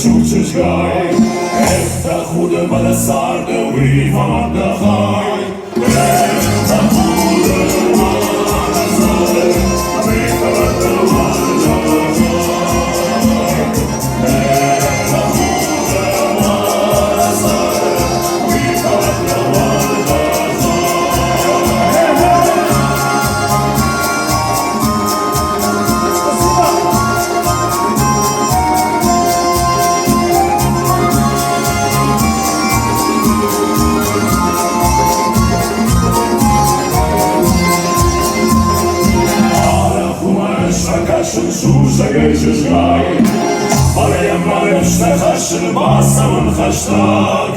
Шучишгай, это худо баласарда, вы вам отдыхай. Это худо баласарда, вы вам отдыхай. Это худо баласарда, вы вам Şakasın suza geçişgay Barayam barışta kaşın basamın kaştak